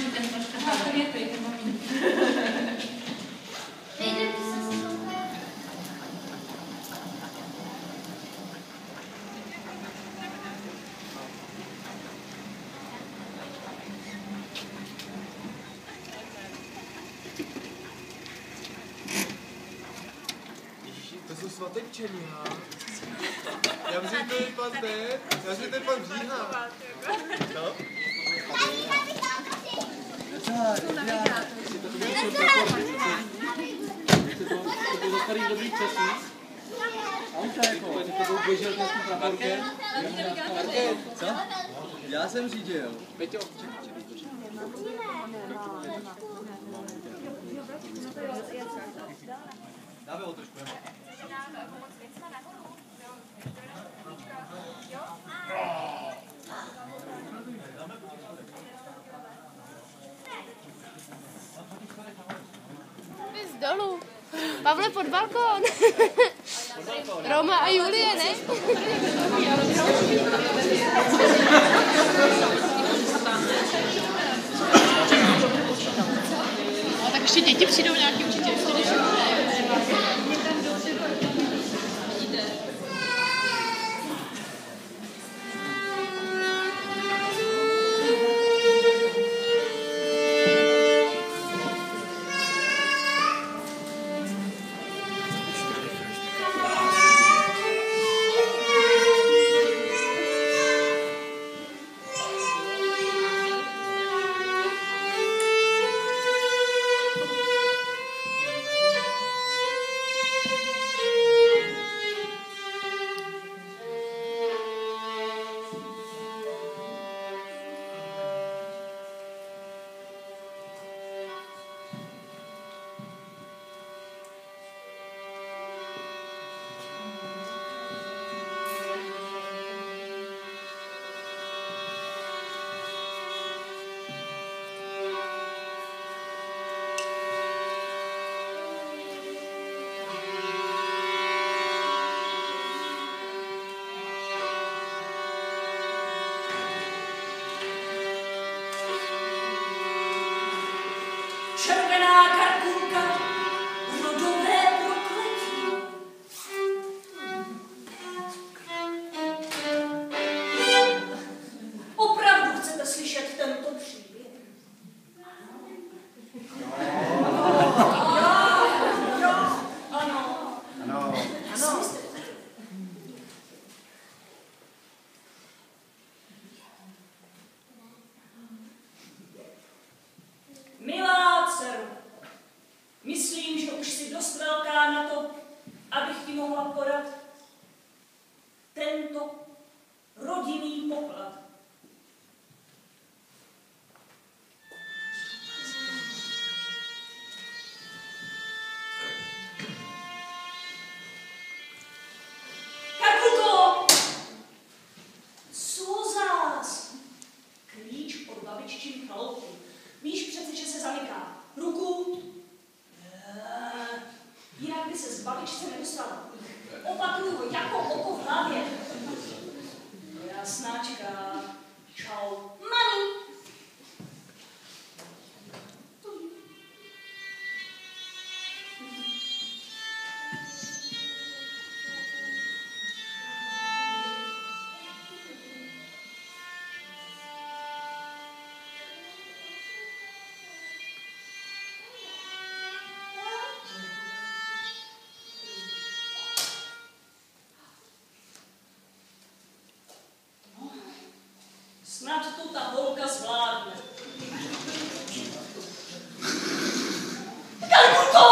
že ten troška tam je to i ten mamín. To jsou svatebčení, ha? Já myslím, že to je pan ten, já myslím, že to je pan Říha. No? To do starých dobrých časů. Auta jako, že to běžel s tím praporkem. Co? Já jsem řídil. Peťo. Dáme ho trošku, nebo? Jsi dolů. Pavle, pod balkón. Roma a Julie, ne? No, tak ještě děti přijdou nějaký určitě. Červená karkulka, rodové prokletí. Opravdu chcete slyšet tento příběh? Ano. Milá dceru, myslím, že už jsi dost velká na to, abych ti mohla podat tento rodinný poklad. Karkulko! Co zás? Klíč od babiččin chaloupky. Víš přece, že se zamyká. Ruku. Jinak by se z babičce nedostala. Opatruju ho jako oko v hlavě. Jasnáčka. Čau. Mami. Snad to ta holka zvládne. Kalkulko!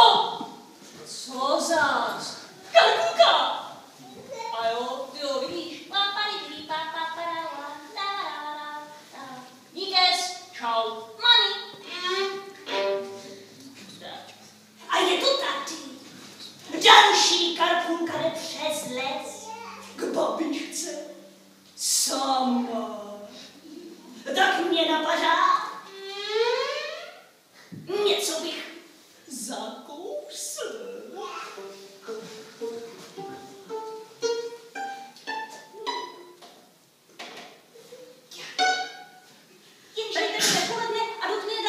Co zás? Kalkulka! A jo, vidíš. Díkes, čau. Mami. A je to tady. Další Karkulka jde přes les k babičce. Sama. Tak mě napadá. Něco bych zakousl. Jenže je teprve poledne a do tmy je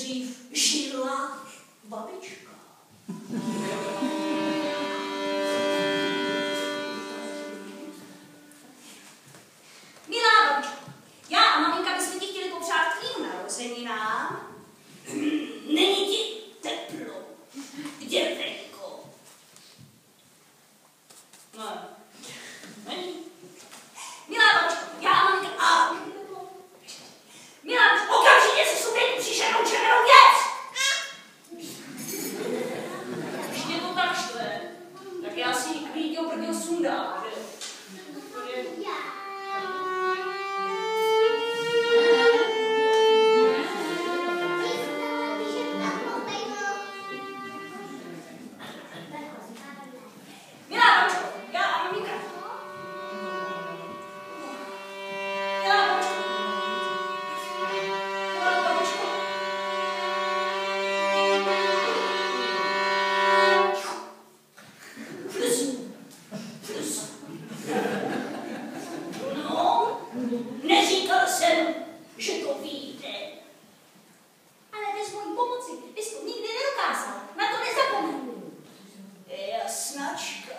dřív žila babička. Milá babičko, já a maminka bychom ti chtěli popřát k tvým narozeninám. Není ti teplo, děvejko. No, není. Milá babičko, já a maminka milá babičko, okamžitě se subjektu příšernou červenou věc! Když mě to tak štve, tak já si klíďou prvního sundám, že? Neříkal jsem, že to víte. Ale bez mojí pomoci bys to nikdy nedokázal. Na to nezapomenu. Jasnačka.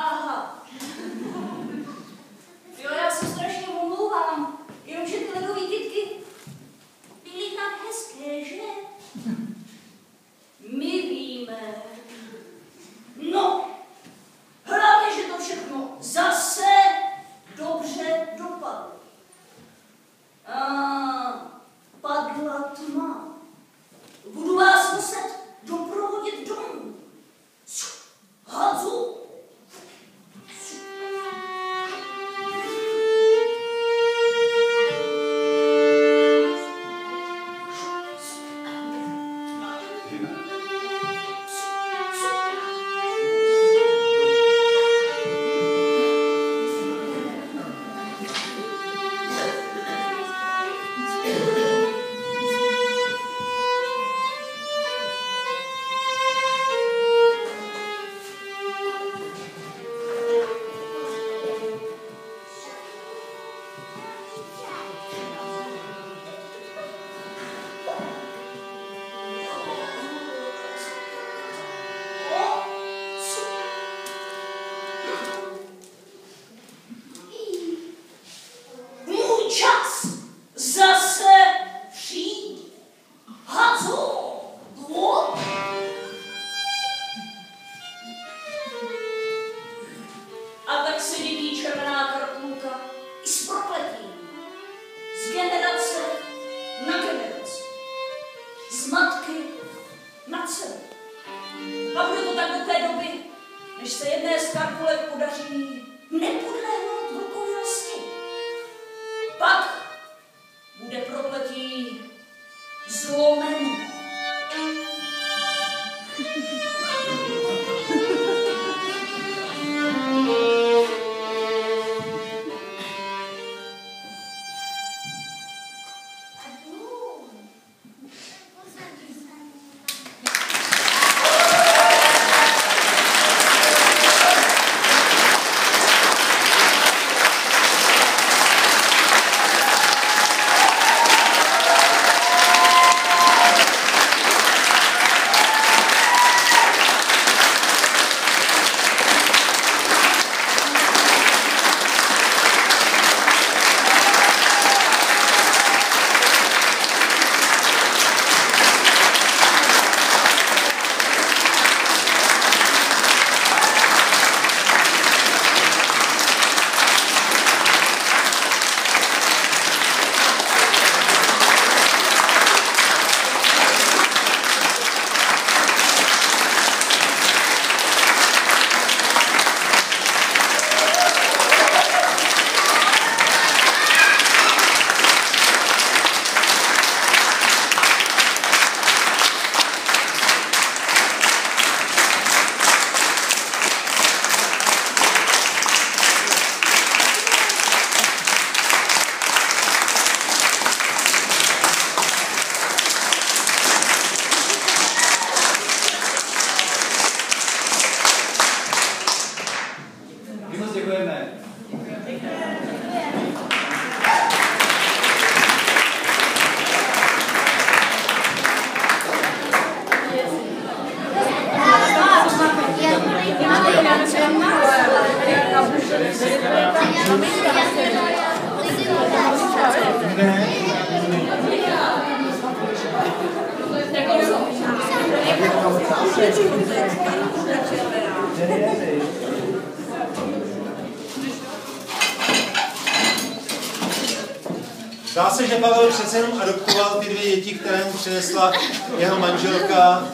Aha. se dědí červená karkulka i s propletím. Z generace na generaci. Z matky na dceru. A bude to tak do té doby, než se jedné z karkulek podaří nepodlehnout vlkovilosti. Pak bude propletí zlomen. Zdá se, že Pavel přece jenom adoptoval ty dvě děti, které mu přinesla jeho manželka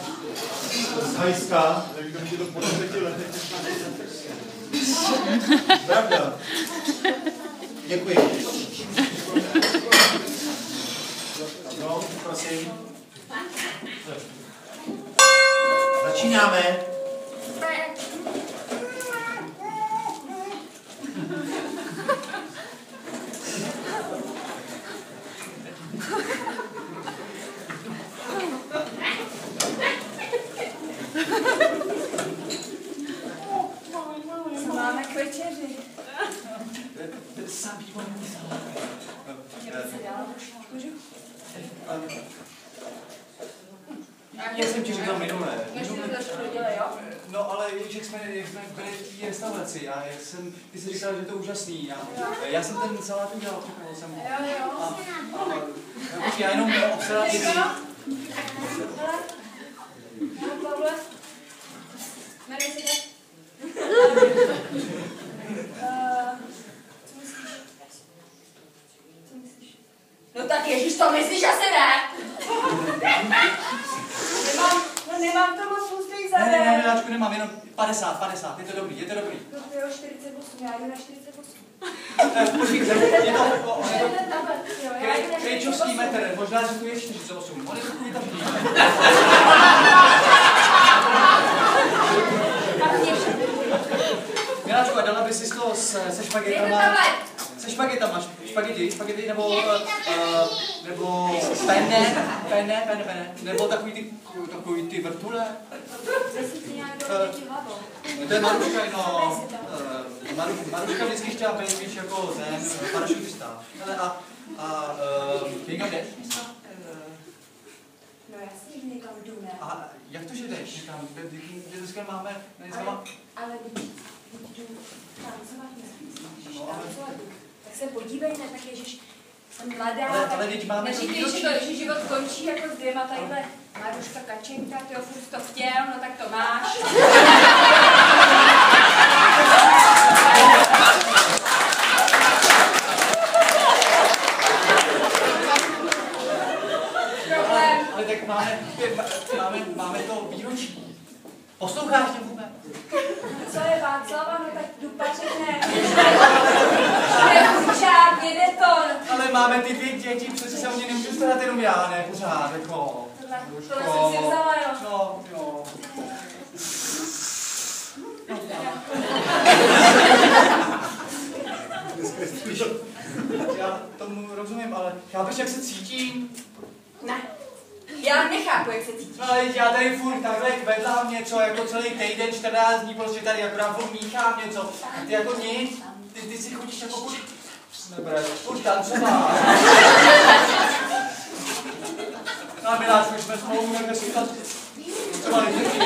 z Hajska. Pravda. Děkuji. No, prosím. Začínáme. Co máme k večeři? Můžu? Já jsem ti říkal minule. Ještě to trošku dodělej, jo? No ale jak jsme byli v té restauraci a ty jsi říkal, že je to úžasný. Já jsem ten salát udělal, připravil jsem ho. Jo. Počkej, já jenom obsadám děti. No, Pavle. Jmenuji se tak. Co myslíš? No tak ježiš, to myslíš asi ne? Nemám to moc tlustých zadek. Ne, Dáčku, nemám, jenom 50, je to dobrý. No to jo, 48, já jdu na 48. Počkej, je to krejčovský metr, možná, že tu je 48, on je takový tam Miláčku, a dala bys si to se špagetama? Se špagetama, špagety nebo penne, nebo takový ty vrtule. To je Maruška, no. Maruška vždycky chtěla být víš jako ten parašutista. A někam jdeš? No jasně, že někam jdu, ne? A jak to, že jdeš někam? Kde dneska máme? Ale jdu tam, co máme? Tak se podívej, ne, tak ježiš, jsem mladá, ale teď máme neříkej, že život končí jako s dvěma tadyhle Maruška Kačenka, tyjo, furt to chtěl, no tak to máš. Kuřák, jede to. Ale máme ty 2 děti, přece se o ně nemůžu starat jenom já, ne? Pořád, jako. Tohle jsem si vzala, jo. No, jo. Já tomu rozumím, ale chápeš, jak se cítím? Ne. Já nechápu, jak se cítíš. No ale já tady furt takhle kvedlám něco, jako celý týden, 14 dní, prostě tady akorát furt míchám něco. A ty jako nic, ty si chodíš jako furt, furt tancovat. No a Miláčku, když jsme spolu, tak si tam třeba děti.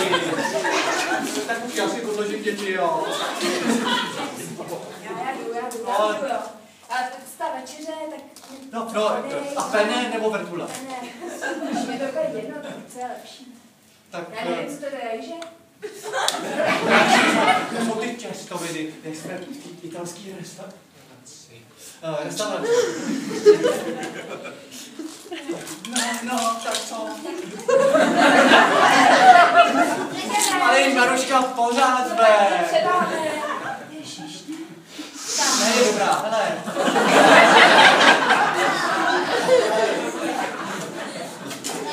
Tak už já si podložím děti, jo. Já jdu, jo. A ta večeře, tak... No, a pene nebo vrtule? Ne, když mi to bude jedno, tak co je lepší. Tak, Já nevím, co to je, že? to jsou ty těstoviny, jak jsme v italský restauraci. No, tak co? Ale Maruška, pořád zve. Ježiš. Ne, je dobrá, hele.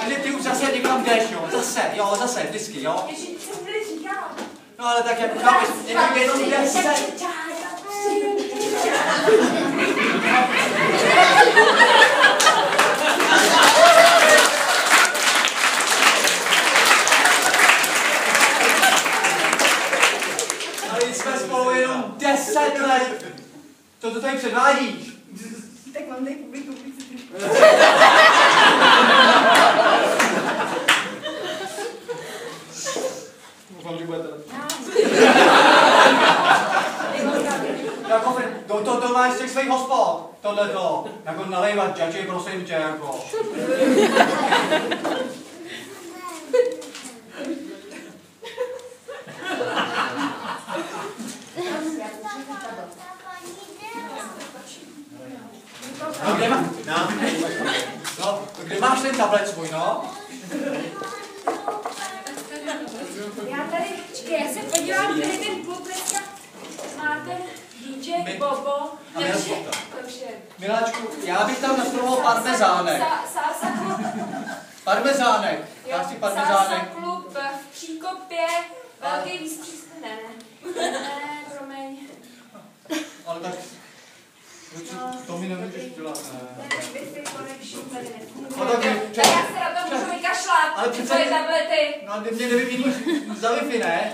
Takže ty už zase někam jdeš, jo? Zase, vždycky, jo? Ježiš, co mi říkala? No ale tak jako chápeš, někdy jenom 10. Ale jsme spolu jenom 10 let. Co to tady předvádíš? Tak mám tady publikum. Doufám, že budete. Jako, to máš z těch svých hospod, tohleto. Jako nalejvat džači, prosím tě, jako. No, kde máš? No, kde máš ten tablet svůj, no? Já tady, čekaj, já se podívám, tady ten klub dneska máte DJ Bobo. To už je. Miláčku, já bych tam nastroval parmezánek. Salsa klub. Parmezánek. Já chci parmezánek. Salsa klub v Příkopě. Velký výstříz. Ne, promiň. Ale tak... To mi nemůžeš dělat, ne. No tak já se na to můžu vykašlat. Ale přece... Tvoje tablety. No a mě nevyměníš za Wi-Fi, ne?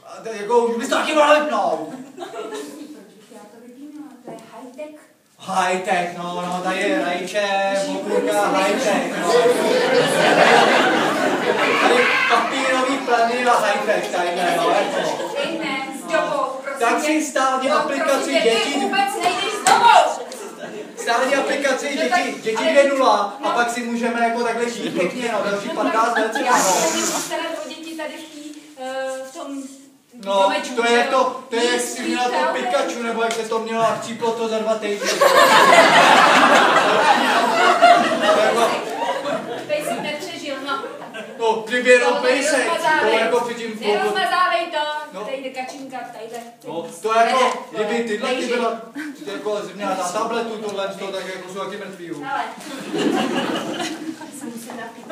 A to jako už bys to taky mohla vypnout. Já to vypínu, to je high-tech. High-tech, no, tady je rajče, okurka, high-tech, no. Tady papírový plany a high-tech, tady ne, no, jako. Dejme, s dobou, prosím. Tak si stáhni aplikaci děti. Ty vůbec nejdeš s dobou. Stáhni aplikaci děti 2.0 a pak si můžeme jako takhle žít pěkně, no, další 15 let třeba, Já no. se nemůžu starat o děti tady v tom No, domečku, to je jak jsi měla to Pikachu, nebo jak se to měla a chcíplo to za 2 týdny. Pejsek nepřežil, no. No, kdyby jenom pejsek, to jako předtím v nerozmazávej to, no. tady jde kačinka, tady jde. No, to jako, kdyby tyhle ty byla, jako jsi měla na tabletu tohle, tak jako jsou taky mrtvý. Ale. Se musím napít.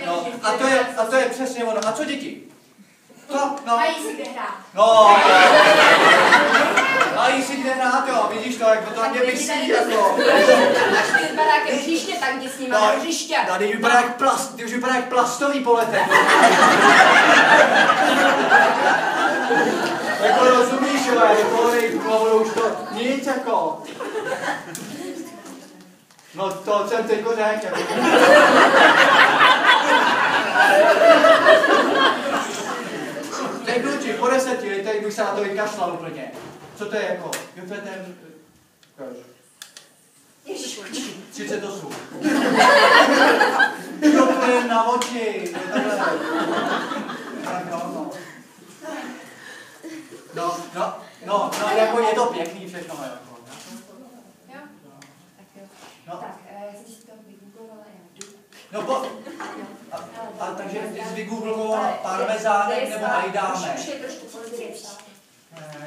No, a to je přesně ono. A co děti? No. Mají si kde hrát. No. Mají si kde hrát, jo, vidíš to, jak to na mě vysí, jako. Až ty barákem hřiště, tak jdi s nima na hřiště. Tady vypadá jak plast, ty už vypadá jak plastový poletek. Jako rozumíš, jo, jako už to nic, jako. No to jsem teďko řekl, jako. Teď kluči, po 10 letech bych se na to vykašlal úplně. Co to je jako? Jo, to je ten... Ježiš. 38. Jo, to je na oči. Je takhle. Tak no, jako je to pěkný všechno, jako. Jo? Tak jo. No. Tak, já jsem si to vygooglovala, já jdu. No, takže jsi vygooglovala parmezánek nebo ajdámek? Už je trošku pozdě.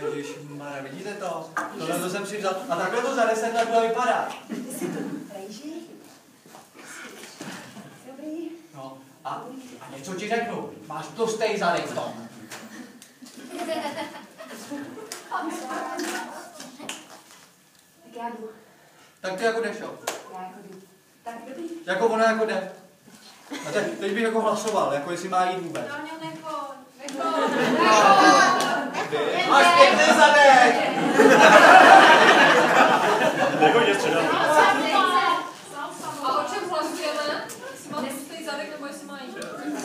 Ježišmarja, vidíte to? Tohle to jsem přivzal. A takhle to za 10 let bude vypadat. No, a něco ti řeknu. Máš tlustej zadek v tom. Tak já jdu. Tak ty jako jdeš, jo? Já jako jdu. Tak dobrý. Jako ona jako jde. A teď bych jako hlasoval, jako jestli má jít vůbec. Máš pěkný zadek! Nechodě středat. A o čem hlasujeme? Jestli má tlustý zadek, nebo jestli má jít?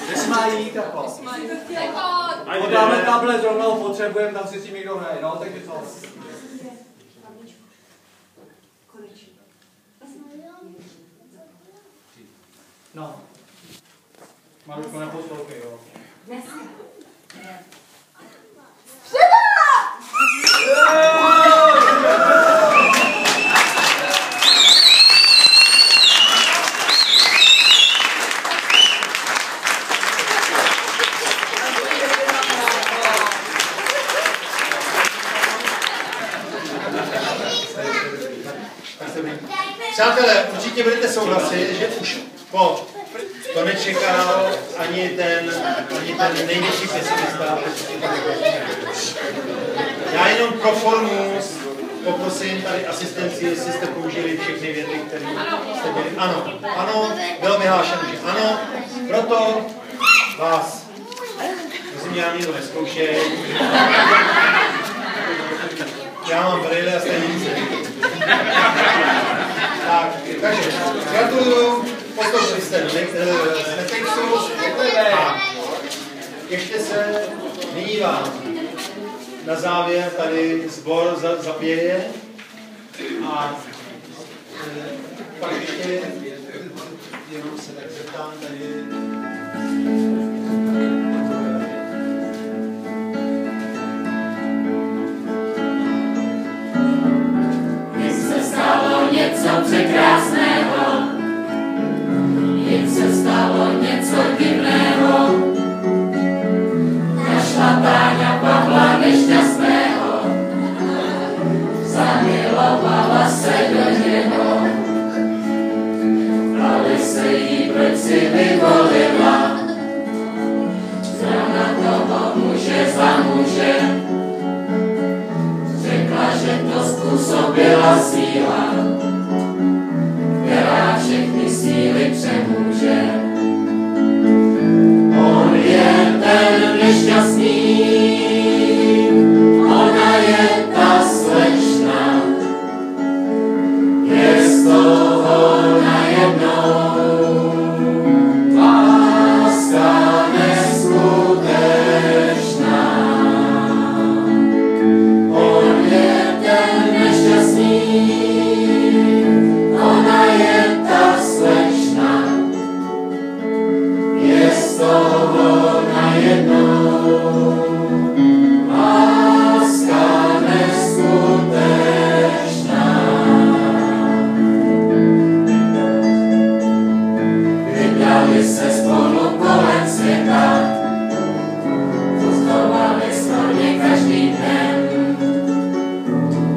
Jestli má jít, jako. Jestli má jít. Podáme tablet, zrovna ho potřebujeme, tam si s tím někdo hraje, no, takže co? No. Maruško, neposlouchej, jo. Přátelé, určitě budete souhlasit, že už to nečekal ani ten největší pesimista. Já jenom pro formu poprosím tady asistenci, jestli jste použili všechny věty, které jste byli. Ano, ano, bylo vyhlášeno, že ano, proto vás, myslím, já nikdo nezkoušej. Já mám brýle a stejně nic nevidím. Tak, takže gratuluju, poslouchali jste z Netflixu a ještě se nyní vám na závěr tady sbor zapěje a pak ještě jenom se tak zeptám tady. Něco překrásného, se stalo něco divného. Našla Táňa Pavla nešťastného, zamilovala se do něho. Ale se jí proč si vyvolila, zrovna toho muže za muže. Řekla, že to způsobila síla, která všechny síly přemůže. On je ten nešťastný, ona je ta slečna, je z toho najednou láska neskutečná. On je ten nešťastný, ona je ta slečna, je z toho najednou láska neskutečná. Vydali se spolu kolem světa, cestovali snadně každý den,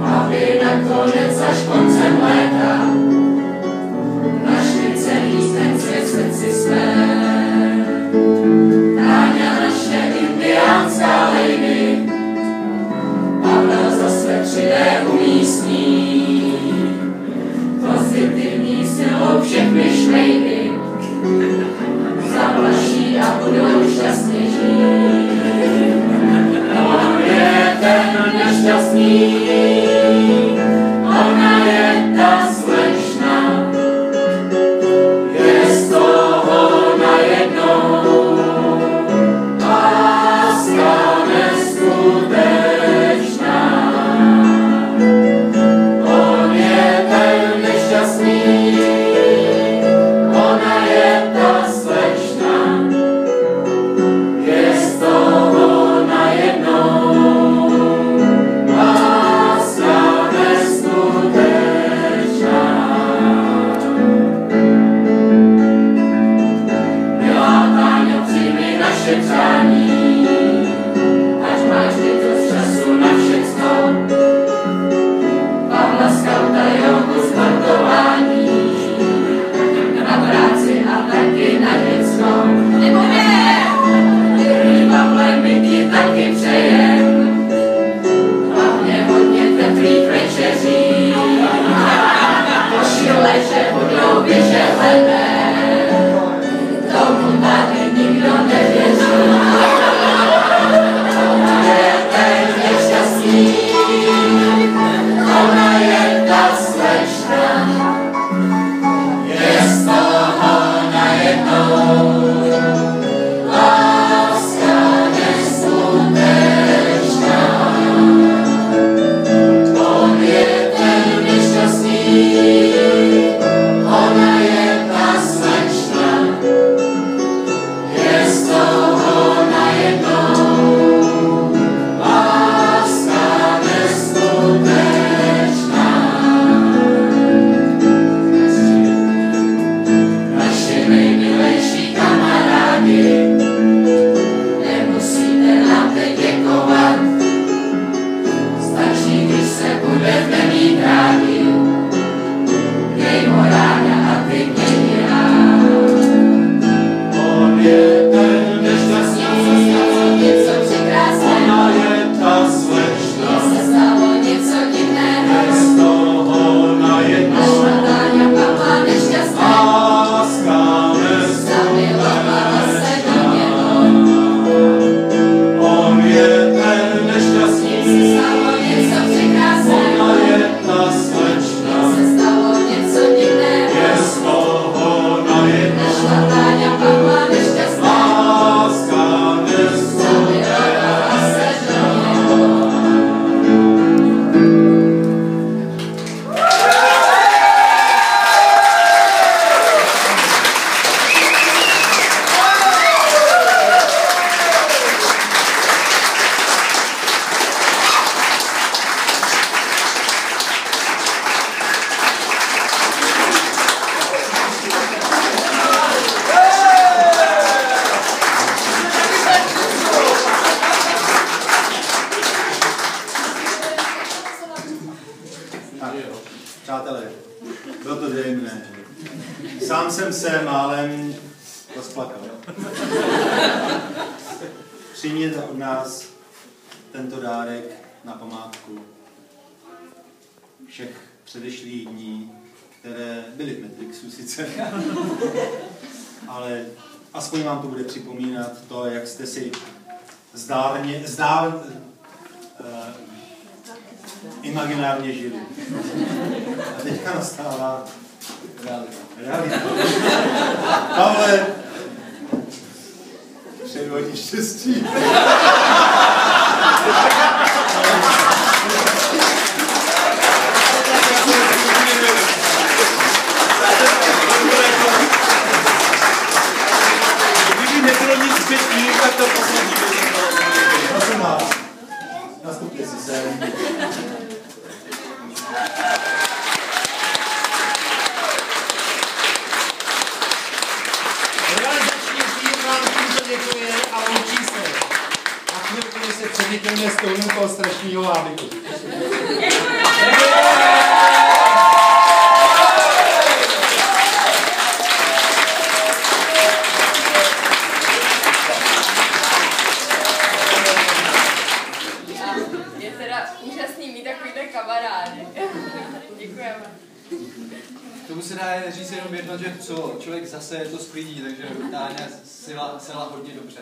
aby nakonec až koncem léta našli celý ten svět srdci své. Táňa naše indiánská lady, Pavel zase 3D umístní, pozitivní silou všechny šmejdy zavlaší a budou šťastně žít. On je ten nešťastný, ona je ta slečna, je z toho najednou láska neskutečná. On je ten nešťastný, ona je ta slečna, je z toho najednou láska Přátelé, bylo to dojemné. Sám jsem se málem rozplakal. Přijměte od nás tento dárek na památku všech předešlých dní, které byly v Matrixu sice, ale aspoň vám to bude připomínat to, jak jste si imaginárně žili. A teďka nastává realita. Pavle, přeju hodně štěstí. Kdyby nebylo nic zbytný, tak to poslední bylo. Prosím vás, nastupte si sem. Organizační tým vám tímto děkuje a loučí se. A chvilku se předěkujeme s toho strašného vábiku. Je teda úžasný mít takovýhle kamarády. Děkujeme. K tomu se dá říct jenom jedno, že co člověk zase to sklidí, takže Táňa sela hodně dobře.